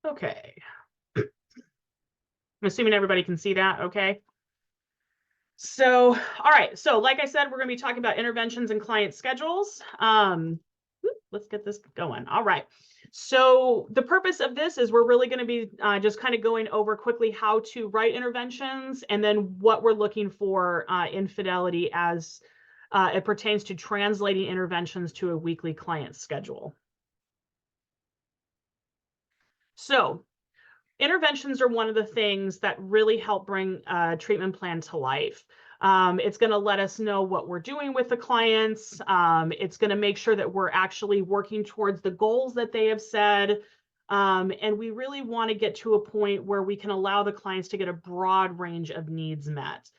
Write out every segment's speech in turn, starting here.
Okay. I'm assuming everybody can see that, okay? So, all right. So like I said, we're going to be talking about interventions and client schedules. Let's get this going. All right. So the purpose of this is we're really going to be just kind of going over quickly how to write interventions and then what we're looking for in Fidelity as it pertains to translating interventions to a weekly client schedule. So interventions are one of the things that really help bring a treatment plan to life. It's going to let us know what we're doing with the clients. It's going to make sure that we're actually working towards the goals that they have said. And we really want to get to a point where we can allow the clients to get a broad range of needs met.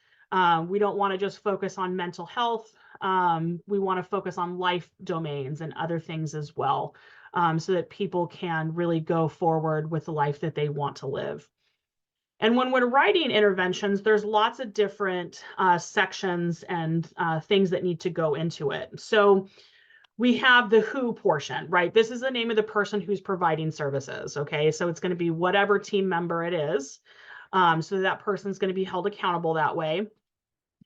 We don't want to just focus on mental health. We want to focus on life domains and other things as well. So that people can really go forward with the life that they want to live. And when we're writing interventions, there's lots of different sections and things that need to go into it. So we have the who portion, right? This is the name of the person who's providing services, okay? So it's going to be whatever team member it is. So that person's going to be held accountable that way.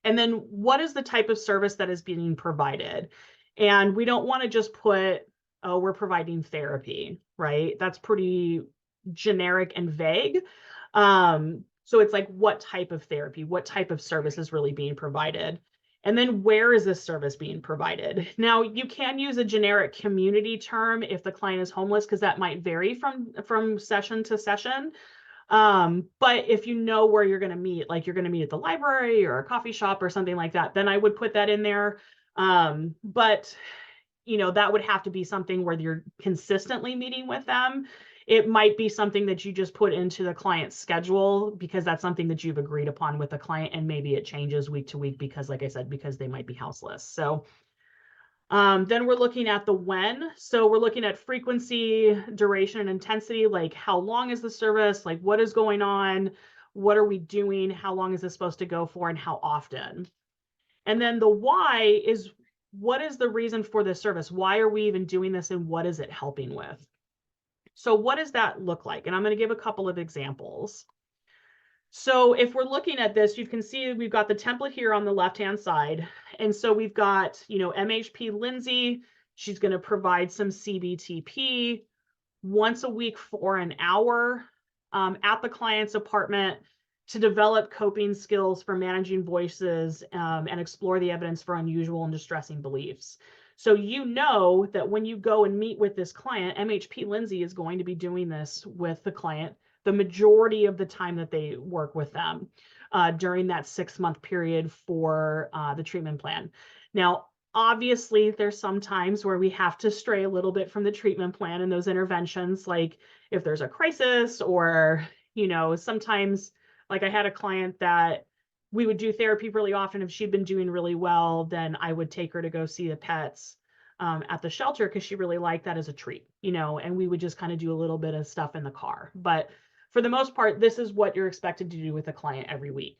And then what is the type of service that is being provided? And we don't want to just put, oh, we're providing therapy, right? That's pretty generic and vague. So it's like, what type of therapy, what type of service is really being provided? And then where is this service being provided? Now, you can use a generic community term if the client is homeless, because that might vary from session to session. But if you know where you're going to meet, like you're going to meet at the library or a coffee shop or something like that, then I would put that in there. But you know, that would have to be something where you're consistently meeting with them. It might be something that you just put into the client's schedule because that's something that you've agreed upon with the client, and maybe it changes week to week because, like I said, because they might be houseless. So then we're looking at the when. So we're looking at frequency, duration, and intensity, like how long is the service, like what is going on, what are we doing, how long is this supposed to go for, and how often. And then the why is, what is the reason for this service? Why are we even doing this, and what is it helping with? So what does that look like? And I'm going to give a couple of examples. So if we're looking at this, you can see we've got the template here on the left-hand side. And so we've got, you know, MHP Lindsay, she's going to provide some CBTP once a week for an hour at the client's apartment to develop coping skills for managing voices and explore the evidence for unusual and distressing beliefs. So you know that when you go and meet with this client, MHP Lindsay is going to be doing this with the client the majority of the time that they work with them during that 6-month period for the treatment plan. Now, obviously, there's some times where we have to stray a little bit from the treatment plan and those interventions, like if there's a crisis or, you know, sometimes, like I had a client that we would do therapy really often. If she'd been doing really well, then I would take her to go see the pets at the shelter because she really liked that as a treat, you know, and we would just kind of do a little bit of stuff in the car. But for the most part, this is what you're expected to do with a client every week.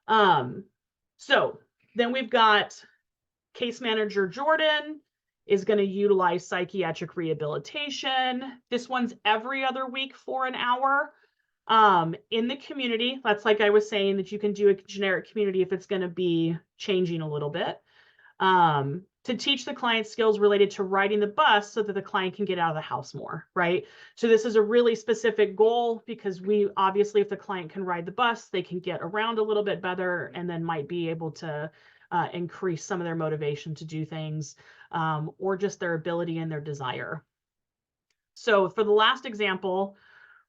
So then we've got case manager Jordan is going to utilize psychiatric rehabilitation. This one's every other week for an hour. In the community, that's like I was saying, that you can do a generic community if it's going to be changing a little bit. To teach the client skills related to riding the bus so that the client can get out of the house more, right? So this is a really specific goal because we obviously, if the client can ride the bus, they can get around a little bit better and then might be able to increase some of their motivation to do things or just their ability and their desire. So for the last example,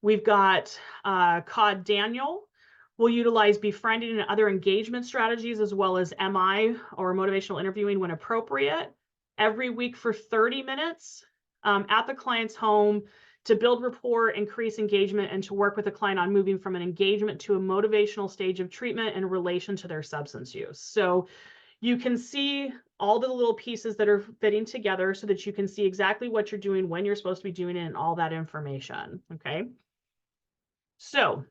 we've got COD Daniel. We'll utilize befriending and other engagement strategies as well as MI or motivational interviewing when appropriate every week for 30 minutes at the client's home to build rapport, increase engagement, and to work with the client on moving from an engagement to a motivational stage of treatment in relation to their substance use. So you can see all the little pieces that are fitting together so that you can see exactly what you're doing, when you're supposed to be doing it, and all that information, okay? So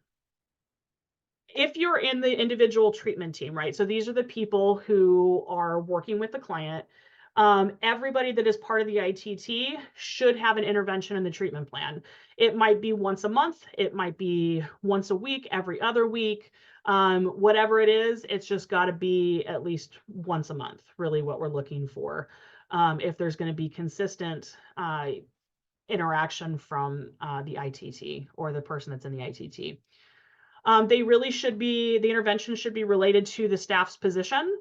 if you're in the individual treatment team, right? So these are the people who are working with the client. Everybody that is part of the ITT should have an intervention in the treatment plan. It might be once a month, it might be once a week, every other week, whatever it is, it's just got to be at least once a month, really what we're looking for. If there's going to be consistent interaction from the ITT or the person that's in the ITT. They really should be, the intervention should be related to the staff's position.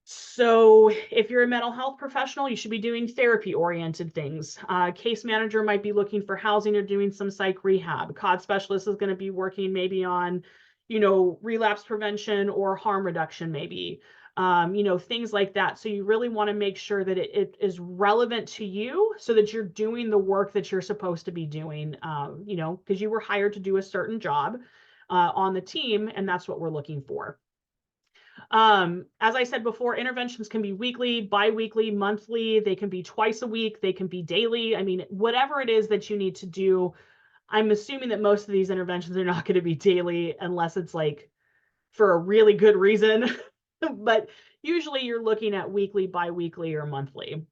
So if you're a mental health professional, you should be doing therapy-oriented things. Case manager might be looking for housing or doing some psych rehab. COD specialist is going to be working maybe on, relapse prevention or harm reduction because things like that. So you really want to make sure that it is relevant to you so that you're doing the work that you're supposed to be doing, because you were hired to do a certain job on the team, and that's what we're looking for. As I said before, interventions can be weekly, bi-weekly, monthly, they can be twice a week, they can be daily. I mean, whatever it is that you need to do, I'm assuming that most of these interventions are not going to be daily unless it's like for a really good reason. But usually you're looking at weekly, bi-weekly, or monthly.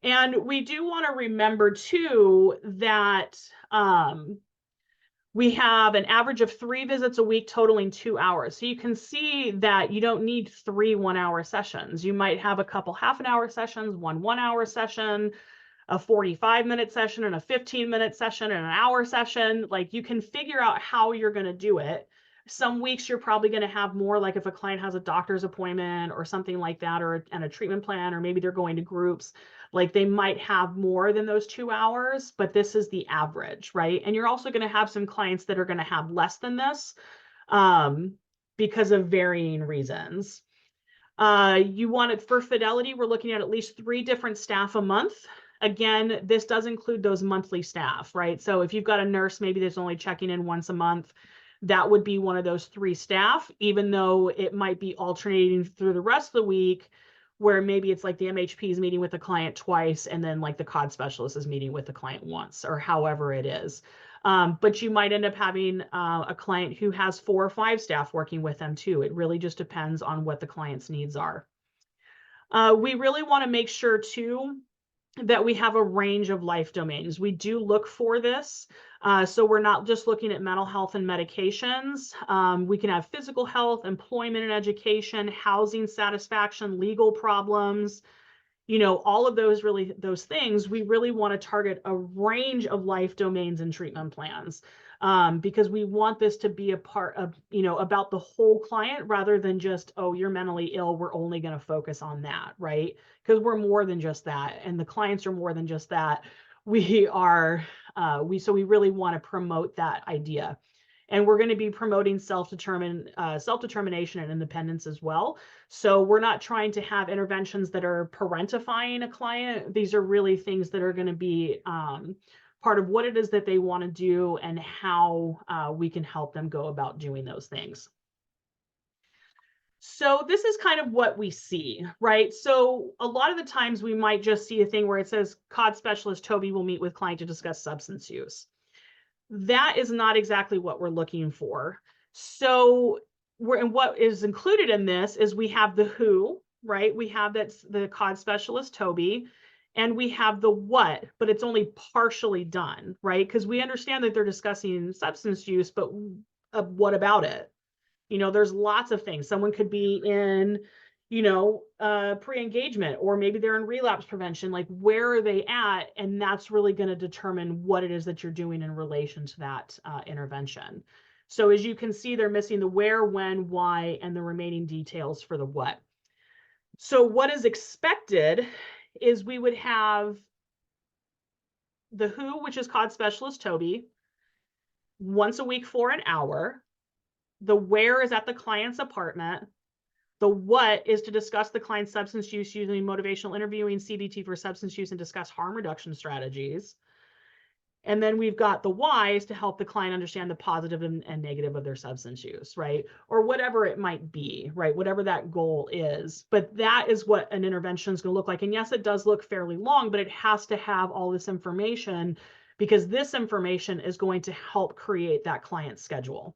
And we do want to remember too that we have an average of 3 visits a week totaling 2 hours. So you can see that you don't need 3 one-hour sessions. You might have a couple half-an-hour sessions, one 1-hour session, a 45-minute session, and a 15-minute session, and an hour session. Like, you can figure out how you're going to do it. Some weeks you're probably going to have more, like if a client has a doctor's appointment or something like that, and a treatment plan, or maybe they're going to groups, like they might have more than those 2 hours, but this is the average, right? And you're also going to have some clients that are going to have less than this because of varying reasons. You want it for fidelity, we're looking at least 3 different staff a month. Again, this does include those monthly staff, right? So if you've got a nurse, maybe that's only checking in once a month, that would be one of those 3 staff, even though it might be alternating through the rest of the week, where maybe it's like the MHP is meeting with the client twice, and then like the COD specialist is meeting with the client once, or however it is. But you might end up having a client who has 4 or 5 staff working with them too. It really just depends on what the client's needs are. We really want to make sure too that we have a range of life domains. We do look for this. So we're not just looking at mental health and medications. We can have physical health, employment and education, housing satisfaction, legal problems, all of those things. We really want to target a range of life domains and treatment plans because we want this to be a part of, about the whole client rather than just, oh, you're mentally ill, we're only going to focus on that, right? Because we're more than just that, and the clients are more than just that. We really want to promote that idea. And we're going to be promoting self-determination and independence as well. So we're not trying to have interventions that are parentifying a client. These are really things that are going to be part of what it is that they want to do and how we can help them go about doing those things. So this is kind of what we see, right? So a lot of the times we might just see a thing where it says COD specialist Toby will meet with client to discuss substance use. That is not exactly what we're looking for. So what is included in this is we have the who, right? We have that's the COD specialist, Toby, and we have the what, but it's only partially done, right? Because we understand that they're discussing substance use, but what about it? There's lots of things. Someone could be in, pre-engagement, or maybe they're in relapse prevention. Like, where are they at? And that's really going to determine what it is that you're doing in relation to that intervention. So as you can see, they're missing the where, when, why, and the remaining details for the what. So what is expected is we would have the who, which is COD specialist Toby, once a week for an hour. The where is at the client's apartment. The what is to discuss the client's substance use using motivational interviewing, CBT for substance use, and discuss harm reduction strategies. And then we've got the why is to help the client understand the positive and negative of their substance use, right? Or whatever it might be, right? Whatever that goal is. But that is what an intervention is going to look like. And yes, it does look fairly long, but it has to have all this information because this information is going to help create that client schedule.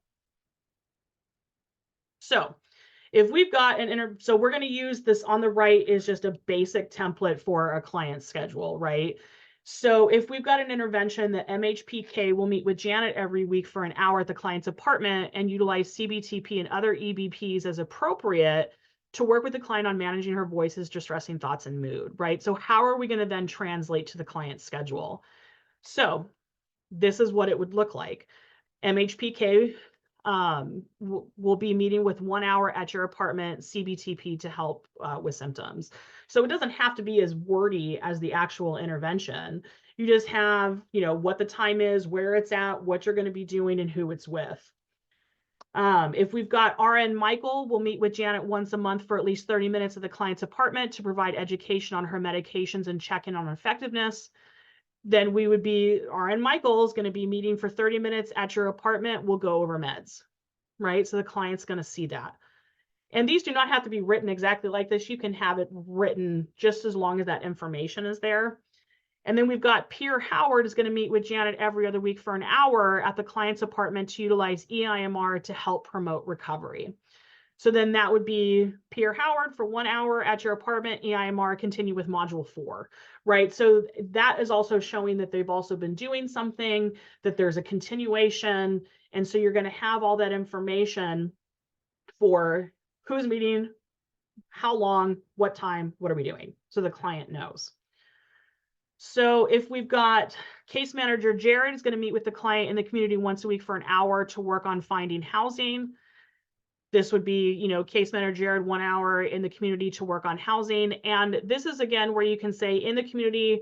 So if we've got so we're going to use this on the right is just a basic template for a client schedule, right? So if we've got an intervention that MHPK will meet with Janet every week for an hour at the client's apartment and utilize CBTP and other EBPs as appropriate to work with the client on managing her voices, distressing thoughts, and mood, right? So how are we going to then translate to the client's schedule? So this is what it would look like. MHPK will be meeting with 1 hour at your apartment, CBTP to help with symptoms. So it doesn't have to be as wordy as the actual intervention. You just have, what the time is, where it's at, what you're going to be doing, and who it's with. If we've got RN Michael, we'll meet with Janet once a month for at least 30 minutes at the client's apartment to provide education on her medications and check in on effectiveness. Then we would be, RN Michael is going to be meeting for 30 minutes at your apartment. We'll go over meds, right? So the client's going to see that. And these do not have to be written exactly like this. You can have it written just as long as that information is there. And then we've got Peer Howard is going to meet with Janet every other week for an hour at the client's apartment to utilize EIMR to help promote recovery. So then that would be Peer Howard for 1 hour at your apartment, EIMR continue with module 4, right? So that is also showing that they've also been doing something, that there's a continuation. And so you're going to have all that information for who's meeting, how long, what time, what are we doing? So the client knows. So if we've got case manager Jared is going to meet with the client in the community once a week for an hour to work on finding housing. This would be, case manager Jared 1 hour in the community to work on housing. And this is, again, where you can say in the community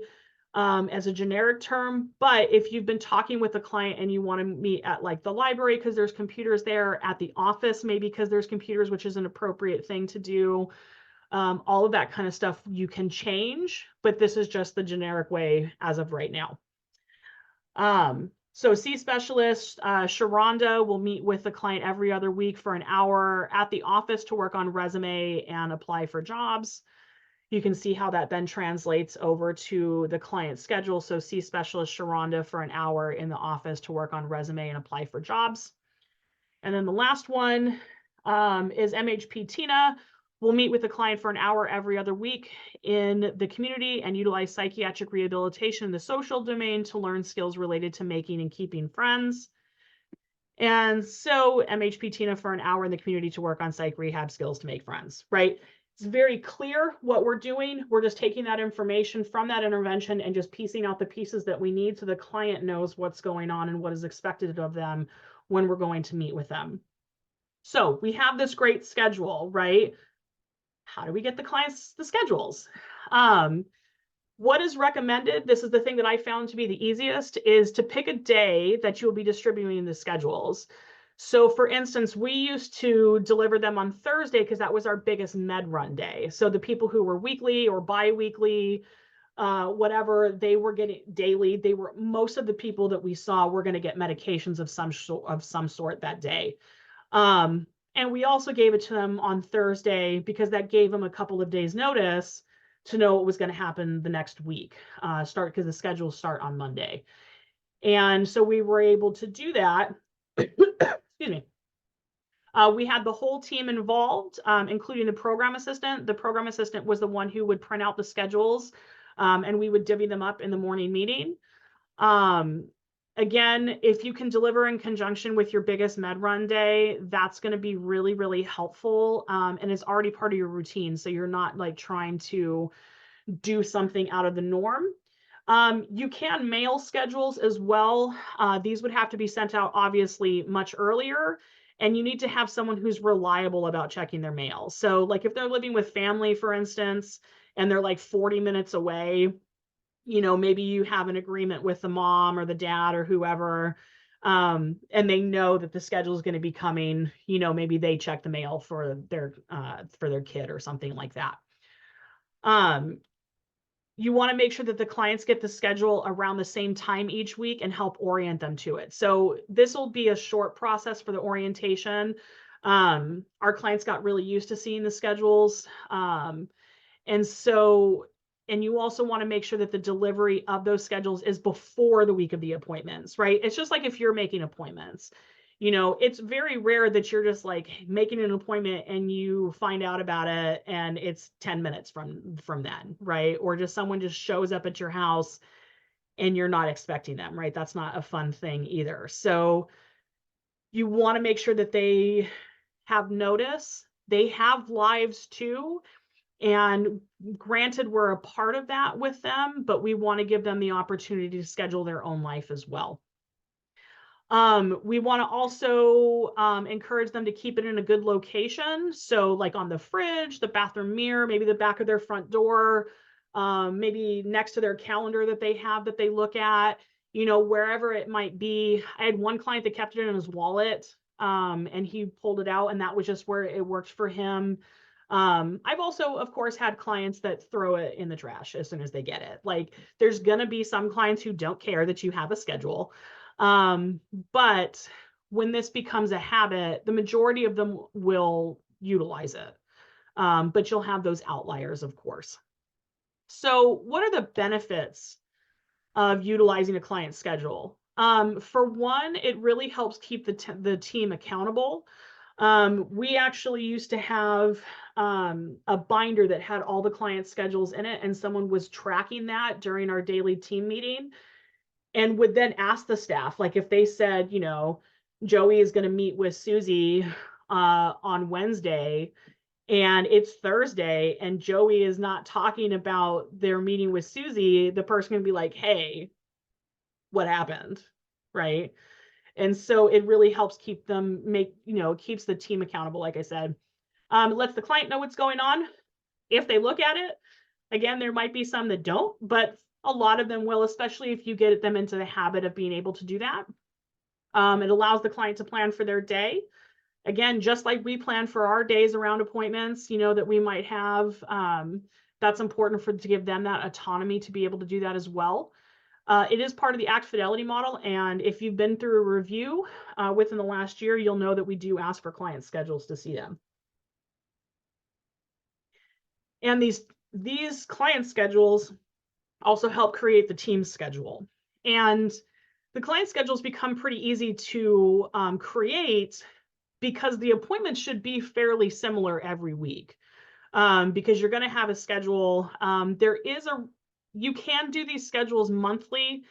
as a generic term. But if you've been talking with a client and you want to meet at like the library because there's computers there, at the office, maybe because there's computers, which is an appropriate thing to do. All of that kind of stuff you can change, but this is just the generic way as of right now. So C specialist, Sharonda will meet with the client every other week for an hour at the office to work on resume and apply for jobs. You can see how that then translates over to the client schedule. So C specialist Sharonda for an hour in the office to work on resume and apply for jobs. And then the last one is MHP Tina. We'll meet with the client for an hour every other week in the community and utilize psychiatric rehabilitation in the social domain to learn skills related to making and keeping friends. And so MHP Tina for an hour in the community to work on psych rehab skills to make friends, right? It's very clear what we're doing. We're just taking that information from that intervention and just piecing out the pieces that we need so the client knows what's going on and what is expected of them when we're going to meet with them. So we have this great schedule, right? How do we get the clients the schedules? What is recommended, this is the thing that I found to be the easiest, is to pick a day that you'll be distributing the schedules. So for instance, we used to deliver them on Thursday because that was our biggest med run day. So the people who were weekly or bi-weekly, whatever, they were getting daily. Most of the people that we saw were going to get medications of some sort that day. And we also gave it to them on Thursday because that gave them a couple of days notice to know what was going to happen the next week, because the schedules start on Monday. And so we were able to do that. Excuse me. We had the whole team involved, including the program assistant. The program assistant was the one who would print out the schedules, and we would divvy them up in the morning meeting. Again, if you can deliver in conjunction with your biggest med run day, that's going to be really, really helpful. And it's already part of your routine. So you're not like trying to do something out of the norm. You can mail schedules as well. These would have to be sent out obviously much earlier. And you need to have someone who's reliable about checking their mail. So like if they're living with family, for instance, and they're like 40 minutes away, maybe you have an agreement with the mom or the dad or whoever, and they know that the schedule is going to be coming, maybe they check the mail for their kid or something like that. You want to make sure that the clients get the schedule around the same time each week and help orient them to it. So this will be a short process for the orientation. Our clients got really used to seeing the schedules. And you also want to make sure that the delivery of those schedules is before the week of the appointments, right? It's just like if you're making appointments, It's very rare that you're just like making an appointment and you find out about it and it's 10 minutes from then, right? Or just someone just shows up at your house and you're not expecting them, right? That's not a fun thing either. So you want to make sure that they have notice. They have lives too. And granted, we're a part of that with them, but we want to give them the opportunity to schedule their own life as well. We want to also encourage them to keep it in a good location. So like on the fridge, the bathroom mirror, maybe the back of their front door, maybe next to their calendar that they have that they look at, wherever it might be. I had one client that kept it in his wallet, and he pulled it out, and that was just where it worked for him. I've also, of course, had clients that throw it in the trash as soon as they get it. Like there's going to be some clients who don't care that you have a schedule. But when this becomes a habit, the majority of them will utilize it. But you'll have those outliers, of course. So what are the benefits of utilizing a client schedule? For one, it really helps keep the team accountable. We actually used to have a binder that had all the client schedules in it, and someone was tracking that during our daily team meeting and would then ask the staff, like if they said, Joey is going to meet with Susie on Wednesday and it's Thursday and Joey is not talking about their meeting with Susie, the person can be like, hey, what happened? Right. And so it really helps keep them keeps the team accountable. Like I said, lets the client know what's going on. If they look at it, again, there might be some that don't, but a lot of them will, especially if you get them into the habit of being able to do that. It allows the client to plan for their day. Again, just like we plan for our days around appointments, that we might have, that's important to give them that autonomy to be able to do that as well. It is part of the ACT fidelity model. And if you've been through a review within the last year, you'll know that we do ask for client schedules to see them. And these client schedules also help create the team schedule. And the client schedules become pretty easy to create because the appointments should be fairly similar every week, because you're going to have a schedule. You can do these schedules monthly.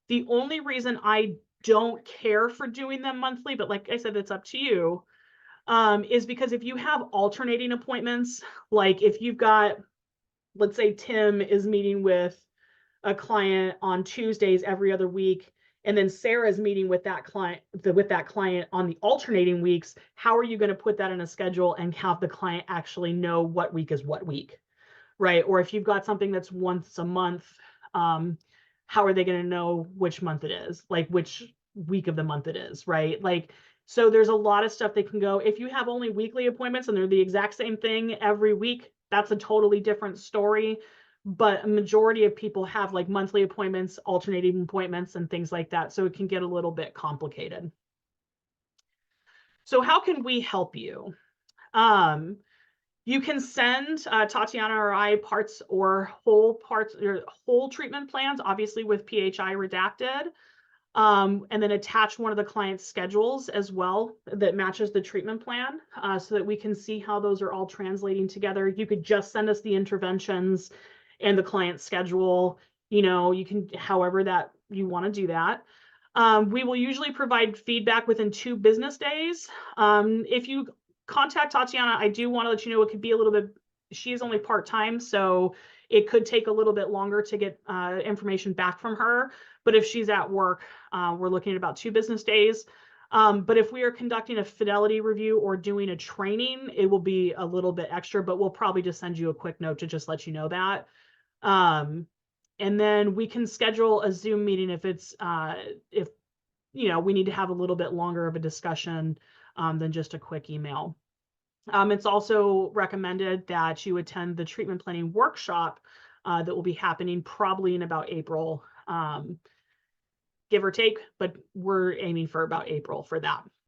The only reason I don't care for doing them monthly, but like I said, it's up to you, is because if you have alternating appointments, like if you've got, let's say Tim is meeting with a client on Tuesdays every other week, and then Sarah's meeting with that client on the alternating weeks, how are you going to put that in a schedule and have the client actually know what week is what week, right? Or if you've got something that's once a month, how are they going to know which month it is, like which week of the month it is, right? Like, so there's a lot of stuff that can go. If you have only weekly appointments and they're the exact same thing every week, that's a totally different story. But a majority of people have like monthly appointments, alternating appointments, and things like that. So it can get a little bit complicated. So how can we help you? You can send Tatiana or I parts or whole treatment plans, obviously with PHI redacted, and then attach one of the client's schedules as well that matches the treatment plan, so that we can see how those are all translating together. You could just send us the interventions and the client schedule. You can, however that you want to do that. We will usually provide feedback within 2 business days. If you contact Tatiana, I do want to let you know it could be a little bit, she is only part-time, so it could take a little bit longer to get information back from her. But if she's at work, we're looking at about 2 business days. But if we are conducting a fidelity review or doing a training, it will be a little bit extra, but we'll probably just send you a quick note to just let you know that. And then we can schedule a Zoom meeting if it's if we need to have a little bit longer of a discussion than just a quick email. It's also recommended that you attend the treatment planning workshop that will be happening probably in about April, give or take, but we're aiming for about April for that.